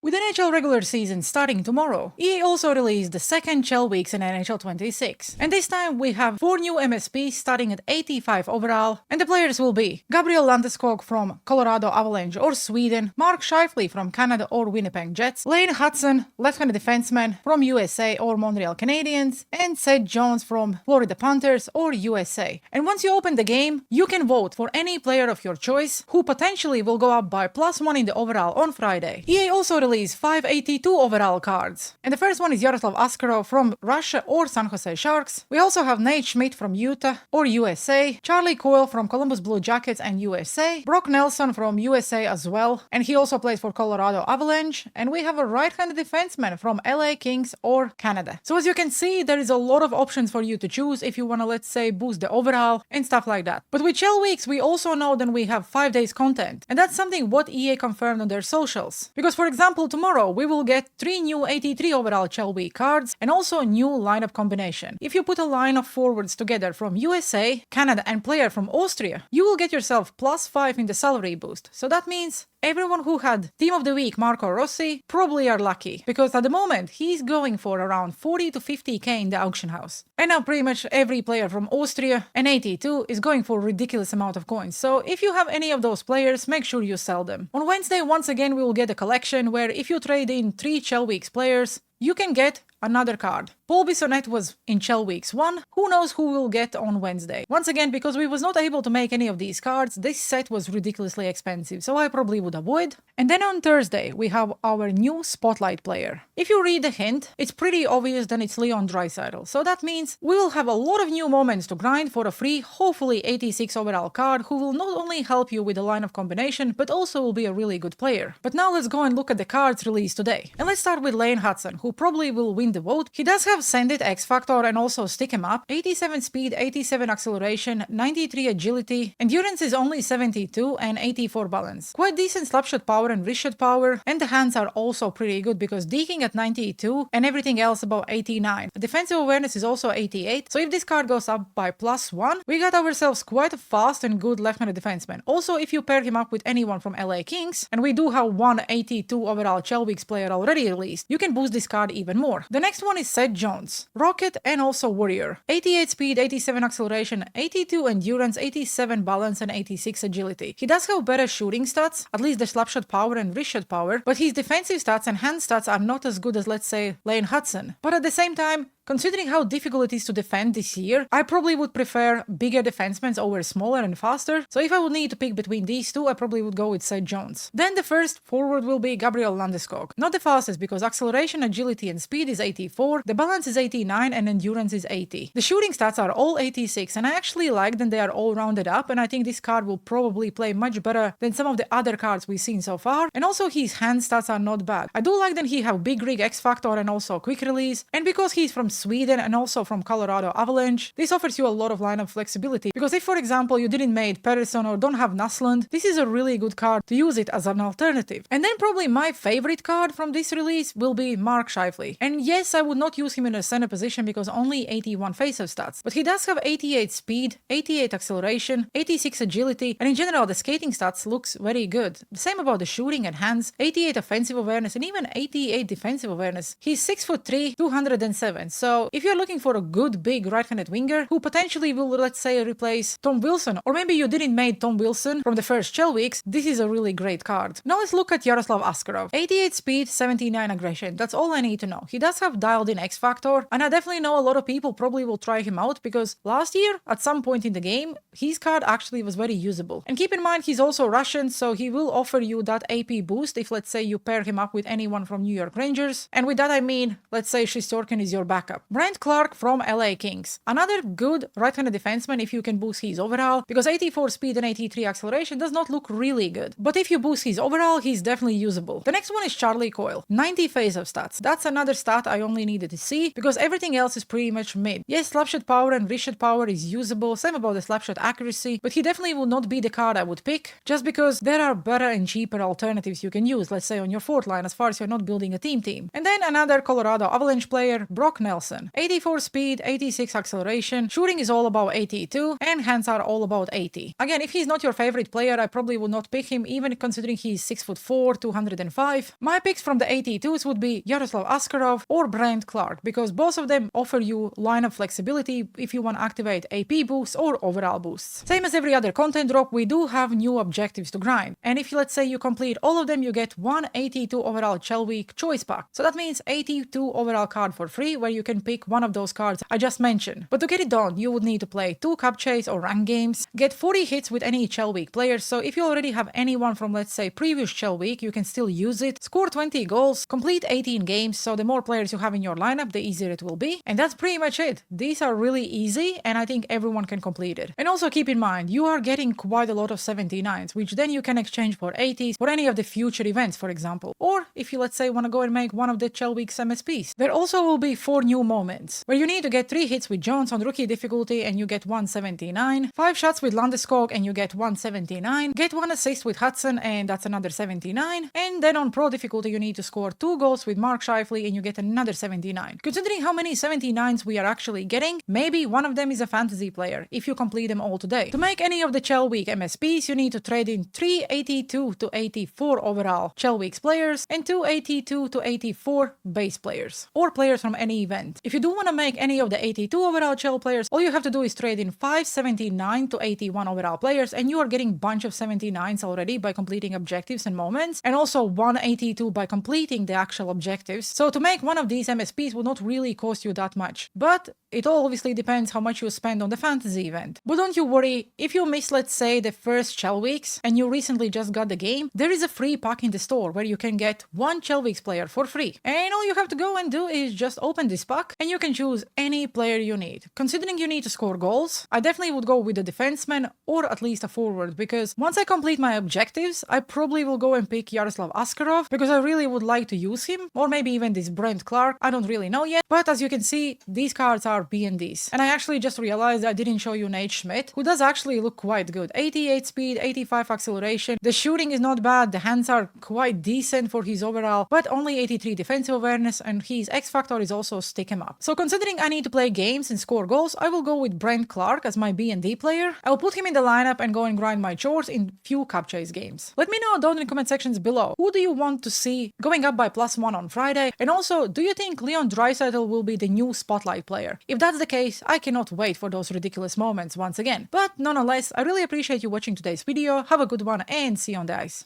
With NHL regular season starting tomorrow, EA also released the second Chel weeks in NHL 26. And this time we have 4 new MSPs starting at 85 overall, and the players will be Gabriel Landeskog from Colorado Avalanche or Sweden, Mark Scheifele from Canada or Winnipeg Jets, Lane Hudson, left-handed defenseman from USA or Montreal Canadiens, and Seth Jones from Florida Panthers or USA. And once you open the game, you can vote for any player of your choice who potentially will go up by +1 in the overall on Friday. EA also released 582 overall cards. And the first one is Yaroslav Askarov from Russia or San Jose Sharks. We also have Nate Schmidt from Utah or USA, Charlie Coyle from Columbus Blue Jackets and USA, Brock Nelson from USA as well, and he also plays for Colorado Avalanche, and we have a right-handed defenseman from LA Kings or Canada. So as you can see, there is a lot of options for you to choose if you want to, let's say, boost the overall and stuff like that. But with Chel weeks, we also know that we have 5 days content, and that's something what EA confirmed on their socials. Because for example, tomorrow we will get 3 new 83 overall Chel week cards and also a new lineup combination. If you put a line of forwards together from USA, Canada and player from Austria, you will get yourself +5 in the salary boost. So that means everyone who had Team of the Week Marco Rossi probably are lucky, because at the moment he's going for around 40 to 50k in the auction house. And now pretty much every player from Austria and 82 is going for a ridiculous amount of coins. So if you have any of those players, make sure you sell them. On Wednesday, once again, we will get a collection where if you trade in 3 Chel Weeks players, you can get another card. Paul Bissonnette was in Chel Weeks 1. Who knows who we'll get on Wednesday? Once again, because we was not able to make any of these cards, this set was ridiculously expensive, so I probably would avoid. And then on Thursday, we have our new Spotlight player. If you read the hint, it's pretty obvious that it's Leon Draisaitl. So that means we will have a lot of new moments to grind for a free, hopefully 86 overall card who will not only help you with the line of combination, but also will be a really good player. But now let's go and look at the cards released today. And let's start with Lane Hudson, who probably will win the vote. He does have Send It, X Factor and also Stick 'em Up, 87 speed, 87 acceleration, 93 agility, endurance is only 72 and 84 balance. Quite decent slapshot power and wrist shot power, and the hands are also pretty good because deking at 92 and everything else about 89. The defensive awareness is also 88, so if this card goes up by +1, we got ourselves quite a fast and good left-handed defenseman. Also, if you pair him up with anyone from LA Kings, and we do have one 82 overall Chel Weeks player already released, you can boost this card even more. The next one is Seth Jones, Rocket and also Warrior. 88 speed, 87 acceleration, 82 endurance, 87 balance and 86 agility. He does have better shooting stats, at least the slapshot power and wrist shot power, but his defensive stats and hand stats are not as good as, let's say, Lane Hudson. But at the same time, considering how difficult it is to defend this year, I probably would prefer bigger defensemen over smaller and faster, so if I would need to pick between these two, I probably would go with Seth Jones. Then the first forward will be Gabriel Landeskog. Not the fastest because acceleration, agility and speed is 84, the balance is 89 and endurance is 80. The shooting stats are all 86 and I actually like them, they are all rounded up, and I think this card will probably play much better than some of the other cards we've seen so far, and also his hand stats are not bad. I do like that he have big rig X Factor and also quick release, and because he's from Sweden and also from Colorado Avalanche, this offers you a lot of lineup flexibility, because if for example you didn't made Pettersson or don't have Naslund, this is a really good card to use it as an alternative. And then probably my favorite card from this release will be Mark Scheifele. And yes, I would not use him in a center position because only 81 faceoff stats, but he does have 88 speed, 88 acceleration, 86 agility, and in general the skating stats looks very good. The same about the shooting and hands, 88 offensive awareness and even 88 defensive awareness. He's 6'3", 207, so if you're looking for a good big right-handed winger who potentially will, let's say, replace Tom Wilson, or maybe you didn't made Tom Wilson from the first Chel Weeks, this is a really great card. Now let's look at Yaroslav Askarov. 88 speed, 79 aggression, that's all I need to know. He does have dialed in X Factor, and I definitely know a lot of people probably will try him out because last year, at some point in the game, his card actually was very usable. And keep in mind, he's also Russian, so he will offer you that AP boost if, let's say, you pair him up with anyone from New York Rangers. And with that I mean, let's say Shesterkin is your backup. Brent Clark from LA Kings. Another good right-handed defenseman if you can boost his overall, because 84 speed and 83 acceleration does not look really good. But if you boost his overall, he's definitely usable. The next one is Charlie Coyle. 90 face-off stats. That's another stat I only needed to see, because everything else is pretty much mid. Yes, slapshot power and wrist shot power is usable, same about the slapshot accuracy, but he definitely will not be the card I would pick, just because there are better and cheaper alternatives you can use, let's say on your fourth line, as far as you're not building a team. And then another Colorado Avalanche player, Brock Nelson. Nelson. 84 speed, 86 acceleration, shooting is all about 82, and hands are all about 80. Again, if he's not your favorite player, I probably would not pick him, even considering he's 6'4", 205. My picks from the 82s would be Yaroslav Askarov or Brent Clark, because both of them offer you lineup flexibility if you want to activate AP boosts or overall boosts. Same as every other content drop, we do have new objectives to grind, and if let's say you complete all of them, you get one 82 overall Chel Week choice pack. So that means 82 overall card for free, where you can pick one of those cards I just mentioned. But to get it done, you would need to play 2 cup chase or rank games, get 40 hits with any Chel Week players, so if you already have anyone from let's say previous Chel Week, you can still use it, score 20 goals, complete 18 games, so the more players you have in your lineup, the easier it will be. And that's pretty much it. These are really easy, and I think everyone can complete it. And also keep in mind, you are getting quite a lot of 79s, which then you can exchange for 80s for any of the future events, for example. Or if you let's say want to go and make one of the Chel Week's MSPs. There also will be 4 new moments, where you need to get 3 hits with Jones on rookie difficulty and you get 179, 5 shots with Landeskog and you get 179, get 1 assist with Hudson and that's another 79, and then on pro difficulty you need to score 2 goals with Mark Scheifele and you get another 79. Considering how many 79s we are actually getting, maybe one of them is a fantasy player if you complete them all today. To make any of the Chel Week MSPs, you need to trade in 3 82 to 84 overall Chel Week's players and 2 82 to 84 base players, or players from any event. If you do want to make any of the 82 overall Chel players, all you have to do is trade in 5 79 to 81 overall players, and you are getting bunch of 79s already by completing objectives and moments, and also 182 by completing the actual objectives. So to make one of these MSPs will not really cost you that much, but it all obviously depends how much you spend on the fantasy event. But don't you worry, if you miss let's say the first Chel Weeks and you recently just got the game, there is a free pack in the store where you can get 1 Chel Weeks player for free. And all you have to go and do is just open this pack and you can choose any player you need. Considering you need to score goals, I definitely would go with a defenseman or at least a forward, because once I complete my objectives, I probably will go and pick Yaroslav Askarov because I really would like to use him, or maybe even this Brent Clark, I don't really know yet. But as you can see, these cards are B&Ds. And I actually just realized I didn't show you Nate Schmidt, who does actually look quite good. 88 speed, 85 acceleration, the shooting is not bad, the hands are quite decent for his overall, but only 83 defensive awareness, and his X factor is also stick him up. So considering I need to play games and score goals, I will go with Brent Clark as my B&D player. I will put him in the lineup and go and grind my chores in few cup chase games. Let me know down in the comment sections below, who do you want to see going up by +1 on Friday, and also do you think Leon Draisaitl will be the new spotlight player? If that's the case, I cannot wait for those ridiculous moments once again. But nonetheless, I really appreciate you watching today's video, have a good one and see you on the ice.